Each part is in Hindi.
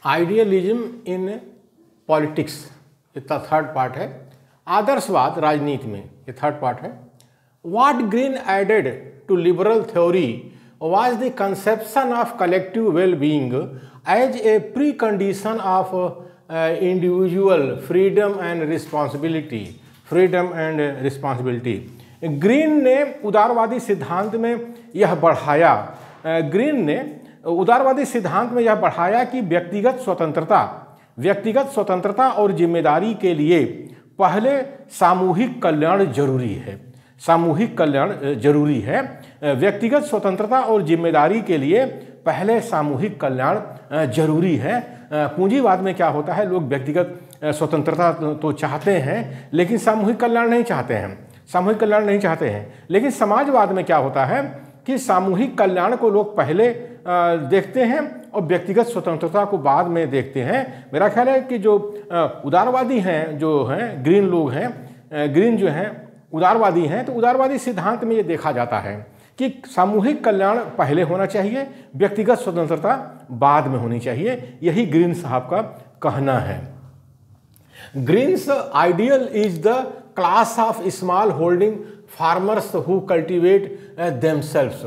आइडियलिज्म इन पॉलिटिक्स, ये थर्ड पार्ट है। आदर्शवाद राजनीति में, ये थर्ड पार्ट है। What Green added to liberal theory was the conception of collective well-being as a precondition of individual freedom and responsibility. Freedom and responsibility. Green ने उदारवादी सिद्धांत में यह बढ़ाया, ग्रीन ने उदारवादी सिद्धांत में यह बढ़ाया कि व्यक्तिगत स्वतंत्रता और जिम्मेदारी के लिए पहले सामूहिक कल्याण जरूरी है। सामूहिक कल्याण जरूरी है। व्यक्तिगत स्वतंत्रता और जिम्मेदारी के लिए पहले सामूहिक कल्याण जरूरी है। पूंजीवाद में क्या होता है, लोग व्यक्तिगत स्वतंत्रता तो चाहते हैं लेकिन सामूहिक कल्याण नहीं चाहते हैं, सामूहिक कल्याण नहीं चाहते हैं। लेकिन समाजवाद में क्या होता है कि सामूहिक कल्याण को लोग पहले देखते हैं और व्यक्तिगत स्वतंत्रता को बाद में देखते हैं। मेरा ख्याल है कि जो उदारवादी हैं, जो हैं ग्रीन लोग हैं, ग्रीन जो हैं उदारवादी हैं, तो उदारवादी सिद्धांत में ये देखा जाता है कि सामूहिक कल्याण पहले होना चाहिए, व्यक्तिगत स्वतंत्रता बाद में होनी चाहिए। यही ग्रीन साहब का कहना है। Green's ideal is the class of small holding farmers who cultivate themselves.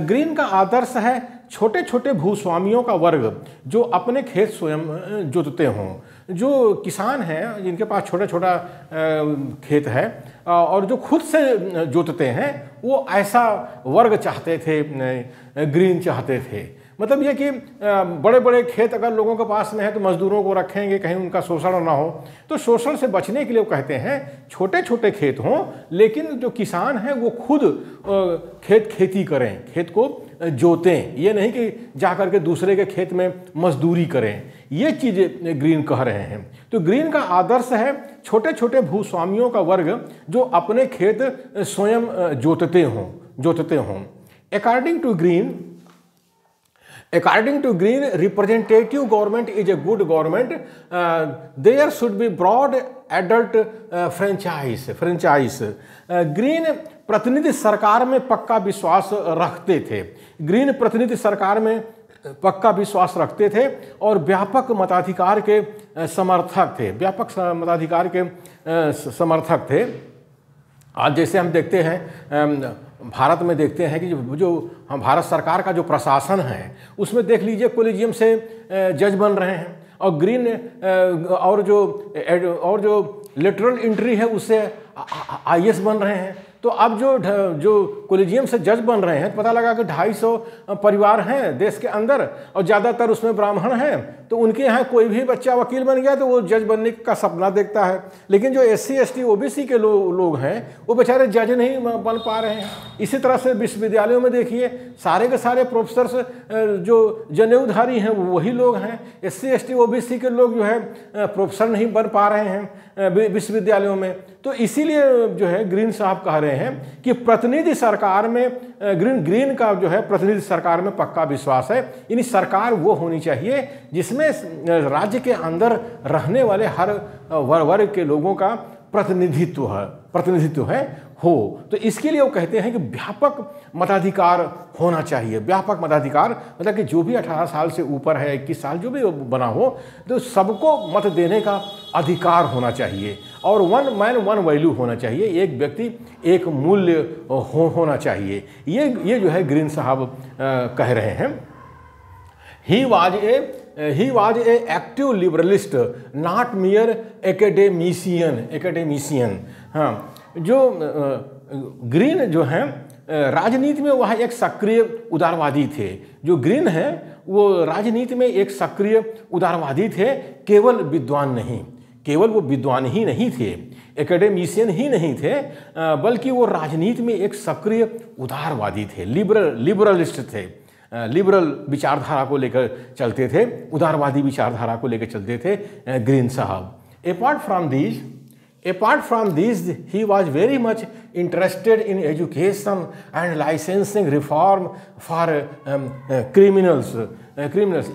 Green का आदर्श है छोटे छोटे भूस्वामियों का वर्ग जो अपने खेत स्वयं जोतते हों। जो किसान हैं जिनके पास छोटा छोटा खेत है और जो खुद से जोतते हैं, वो ऐसा वर्ग चाहते थे, ग्रीन चाहते थे। मतलब ये कि बड़े बड़े खेत अगर लोगों के पास में है तो मजदूरों को रखेंगे, कहीं उनका शोषण ना हो। तो शोषण से बचने के लिए वो कहते हैं छोटे छोटे खेत हों, लेकिन जो किसान हैं वो खुद खेती करें, खेत को जोतें। ये नहीं कि जा करके दूसरे के खेत में मजदूरी करें। ये चीज़ें ग्रीन कह रहे हैं। तो ग्रीन का आदर्श है छोटे छोटे भूस्वामियों का वर्ग जो अपने खेत स्वयं जोतते हों। According to Green, representative government is a good government. There should be broad adult franchise. Green प्रतिनिधि सरकार में पक्का विश्वास रखते थे। ग्रीन प्रतिनिधि सरकार में पक्का विश्वास रखते थे और व्यापक मताधिकार के समर्थक थे, व्यापक मताधिकार के समर्थक थे। आज जैसे हम देखते हैं भारत में देखते हैं कि जो हम भारत सरकार का जो प्रशासन है उसमें देख लीजिए कोलिजियम से जज बन रहे हैं और ग्रीन और जो लेटरल एंट्री है उससे आईएएस बन रहे हैं। तो अब जो कोलिजियम से जज बन रहे हैं, पता लगा कि 250 परिवार हैं देश के अंदर और ज़्यादातर उसमें ब्राह्मण हैं। तो उनके यहाँ कोई भी बच्चा वकील बन गया तो वो जज बनने का सपना देखता है। लेकिन जो SC ST OBC के लोग हैं वो बेचारे जज नहीं बन पा रहे हैं। इसी तरह से विश्वविद्यालयों में देखिए सारे के सारे प्रोफेसर्स जो जनेऊधारी हैं वही लोग हैं। SC ST OBC के लोग जो है प्रोफेसर नहीं बन पा रहे हैं विश्वविद्यालयों में। तो इसीलिए जो है ग्रीन साहब कह रहे हैं कि प्रतिनिधि सरकार में ग्रीन का जो है प्रतिनिधि सरकार में पक्का विश्वास है। यानी सरकार वो होनी चाहिए जिसमें राज्य के अंदर रहने वाले हर वर्ग के लोगों का प्रतिनिधित्व है हो। तो इसके लिए वो कहते हैं कि व्यापक मताधिकार होना चाहिए। व्यापक मताधिकार मतलब कि जो भी 18 साल से ऊपर है, 21 साल जो भी बना हो, तो सबको मत देने का अधिकार होना चाहिए और वन मैन वन वैल्यू होना चाहिए। एक व्यक्ति एक मूल्य होना चाहिए। ये जो है ग्रीन साहब कह रहे हैं। He was a active liberalist, not mere academician। हाँ, जो ग्रीन जो हैं राजनीति में वह एक सक्रिय उदारवादी थे। जो ग्रीन हैं वो राजनीति में एक सक्रिय उदारवादी थे। केवल वो विद्वान ही नहीं थे, एकेडमिशियन ही नहीं थे, बल्कि वो राजनीति में एक सक्रिय उदारवादी थे, लिबरलिस्ट थे। लिबरल विचारधारा को लेकर चलते थे, उदारवादी विचारधारा को लेकर चलते थे ग्रीन साहब। Apart from these, he was very much interested in education and licensing reform for criminals.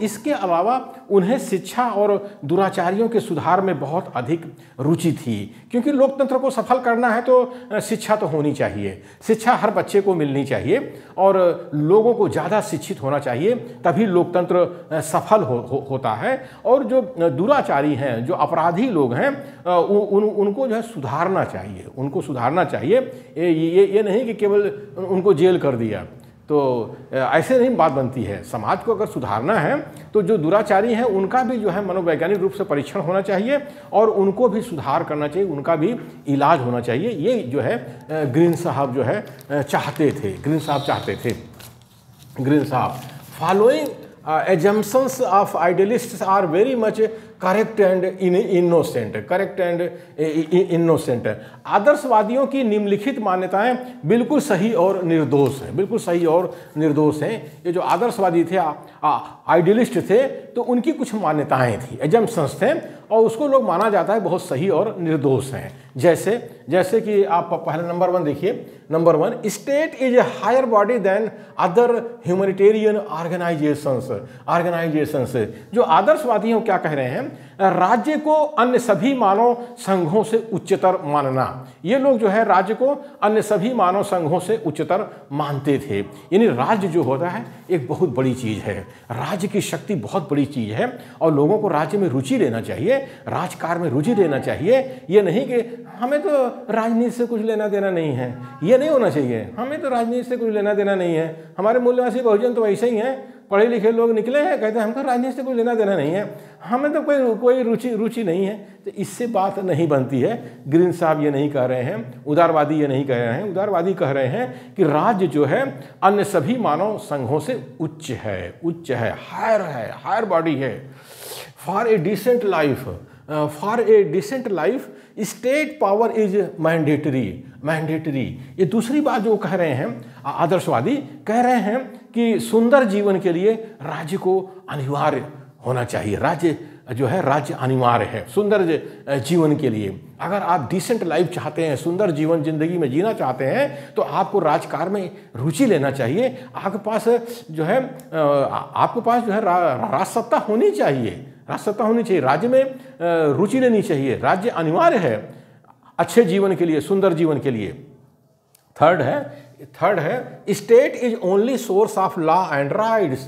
इसके अलावा उन्हें शिक्षा और दुराचारियों के सुधार में बहुत अधिक रुचि थी, क्योंकि लोकतंत्र को सफल करना है तो शिक्षा तो होनी चाहिए, शिक्षा हर बच्चे को मिलनी चाहिए और लोगों को ज़्यादा शिक्षित होना चाहिए, तभी लोकतंत्र सफल होता है। और जो दुराचारी हैं, जो अपराधी लोग हैं, उनको जो है सुधारना चाहिए, उनको सुधारना चाहिए। ये नहीं कि केवल उनको जेल कर दिया, तो ऐसे नहीं बात बनती है। समाज को अगर सुधारना है तो जो दुराचारी हैं उनका भी जो है मनोवैज्ञानिक रूप से परीक्षण होना चाहिए और उनको भी सुधार करना चाहिए, उनका भी इलाज होना चाहिए। ये जो है ग्रीन साहब जो है चाहते थे, ग्रीन साहब चाहते थे। ग्रीन साहब following assumptions of idealists are very much correct and innocent, correct and innocent। आदर्शवादियों की निम्नलिखित मान्यताएं बिल्कुल सही और निर्दोष हैं, बिल्कुल सही और निर्दोष हैं। ये जो आदर्शवादी थे, आइडियलिस्ट थे, तो उनकी कुछ मान्यताएं थी, एजम्पशंस थे, और उसको लोग माना जाता है बहुत सही और निर्दोष हैं। जैसे कि आप पहले नंबर 1 देखिए। Number 1, state is a higher body than other humanitarian organisations. जो आदर्शवादी हैं क्या कह रहे हैं, राज्य को अन्य सभी मानव संघों से उच्चतर मानना। ये लोग जो है राज्य को अन्य सभी मानव संघों से उच्चतर मानते थे। यानी राज्य जो होता है एक बहुत बड़ी चीज़ है, राज्य की शक्ति बहुत बड़ी चीज़ है और लोगों को राज्य में रुचि लेना चाहिए, राजकार्य में रुचि लेना चाहिए। ये नहीं कि हमें तो राजनीति से कुछ लेना देना नहीं है, ये नहीं होना चाहिए। हमें तो राजनीति से कुछ लेना देना नहीं है, हमारे मूल्यवासी बहुजन तो वैसे ही हैं, पढ़े लिखे लोग निकले हैं, कहते हैं हमको राजनीति से कोई लेना देना नहीं है, हमें तो कोई रुचि नहीं है। तो इससे बात नहीं बनती है। ग्रीन साहब ये नहीं कह रहे हैं, उदारवादी ये नहीं कह रहे हैं। उदारवादी कह रहे हैं कि राज्य जो है अन्य सभी मानव संघों से उच्च है, हायर बॉडी है। For a decent life state power is mandatory. ये दूसरी बात जो कह रहे हैं आदर्शवादी, कह रहे हैं कि सुंदर जीवन के लिए राज्य को अनिवार्य होना चाहिए। राज्य अनिवार्य है सुंदर जीवन के लिए। अगर आप डिसेंट लाइफ चाहते हैं, सुंदर जीवन जिंदगी में जीना चाहते हैं, तो आपको राजकार्य में रुचि लेना चाहिए। आपके पास जो है राजसत्ता होनी चाहिए, राज्य में रुचि लेनी चाहिए। राज्य अनिवार्य है अच्छे जीवन के लिए, सुंदर जीवन के लिए। थर्ड है state is only source of law and rights.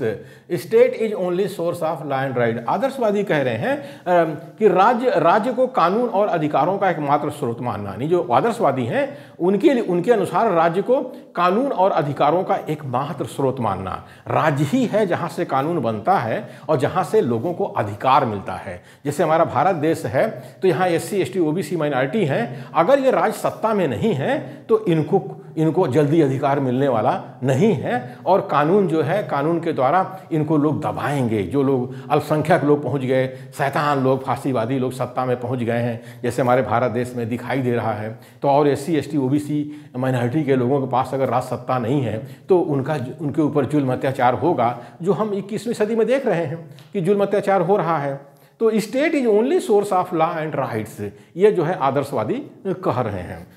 State is only source of law and right. आदर्शवादी कह रहे हैं कि राज्य को कानून और अधिकारों का एकमात्र स्रोत मानना। नहीं, जो आदर्शवादी हैं उनके अनुसार राज्य को कानून और अधिकारों का एकमात्र स्रोत मानना। राज्य ही है जहाँ से कानून बनता है और जहाँ से लोगों को अधिकार मिलता है। जैसे हमारा भारत देश है तो यहाँ SC ST OBC माइनॉरिटी हैं, अगर ये राज सत्ता में नहीं है तो इनको जल्दी अधिकार मिलने वाला नहीं है और कानून जो है, कानून के द्वारा इनको लोग दबाएंगे। जो लोग अल्पसंख्यक लोग पहुंच गए, शैतान लोग, फांसीवादी लोग सत्ता में पहुंच गए हैं, जैसे हमारे भारत देश में दिखाई दे रहा है, तो और SC ST OBC माइनॉरिटी के लोगों के पास अगर राज सत्ता नहीं है तो उनके ऊपर जुल्म अत्याचार होगा, जो हम 21वीं सदी में देख रहे हैं कि जुल्म अत्याचार हो रहा है। तो state is only source of law and rights, ये जो है आदर्शवादी कह रहे हैं।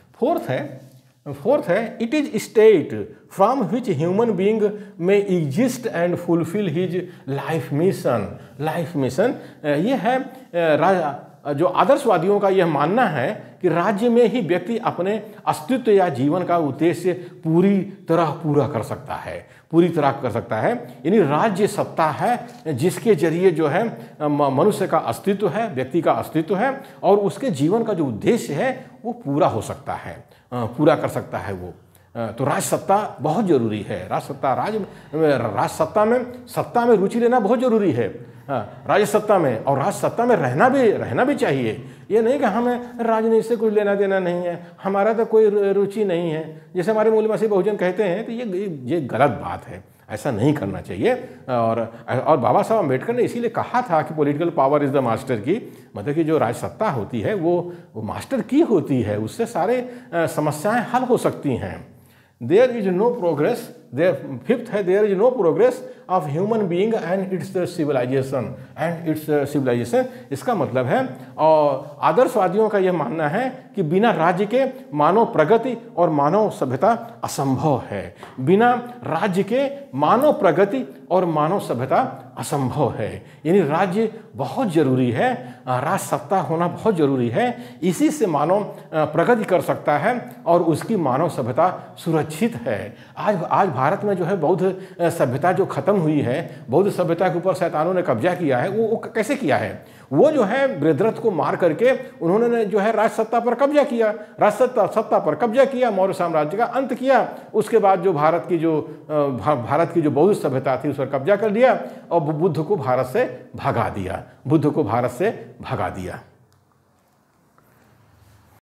फोर्थ है it is state from which human being may exist and fulfil his life mission. ये है जो आदर्शवादियों का यह मानना है कि राज्य में ही व्यक्ति अपने अस्तित्व या जीवन का उद्देश्य पूरी तरह पूरा कर सकता है। यानी राज्य सत्ता है जिसके जरिए जो है मनुष्य का अस्तित्व है, व्यक्ति का अस्तित्व है और उसके जीवन का जो उद्देश्य है वो पूरा हो सकता है, पूरा कर सकता है वो। तो राजसत्ता बहुत जरूरी है। सत्ता में रुचि लेना बहुत जरूरी है, राजसत्ता में, और राजसत्ता में रहना भी चाहिए। ये नहीं कि हमें राजनीति से कुछ लेना देना नहीं है, हमारा तो कोई रुचि नहीं है, जैसे हमारे मूल्यवासी बहुजन कहते हैं, तो ये गलत बात है, ऐसा नहीं करना चाहिए। और बाबा साहब अम्बेडकर ने इसीलिए कहा था कि political power is the master की, मतलब कि जो राजसत्ता होती है वो मास्टर की होती है, उससे सारे समस्याएं हल हो सकती हैं। There is no progress fifth है there is no progress of human being and its civilisation. इसका मतलब है और आदर्शवादियों का यह मानना है कि बिना राज्य के मानव प्रगति और मानव सभ्यता असंभव है। बिना राज्य के मानव प्रगति और मानव सभ्यता असंभव है। यानी राज्य बहुत जरूरी है, राज सत्ता होना बहुत जरूरी है। इसी से मानव प्रगति कर सकता है और उसकी मानव सभ्यता सुरक्षित है। आज भारत में जो है बौद्ध सभ्यता जो खत्म हुई है, बौद्ध सभ्यता के ऊपर शैतानों ने कब्जा किया है, वो कैसे किया है? वो जो है बृहद्रथ को मार करके उन्होंने जो है राज सत्ता पर कब्जा किया, राज सत्ता पर कब्जा किया, मौर्य साम्राज्य का अंत किया। उसके बाद जो भारत की जो बौद्ध सभ्यता थी उस पर कब्जा कर लिया और बुद्ध को भारत से भगा दिया।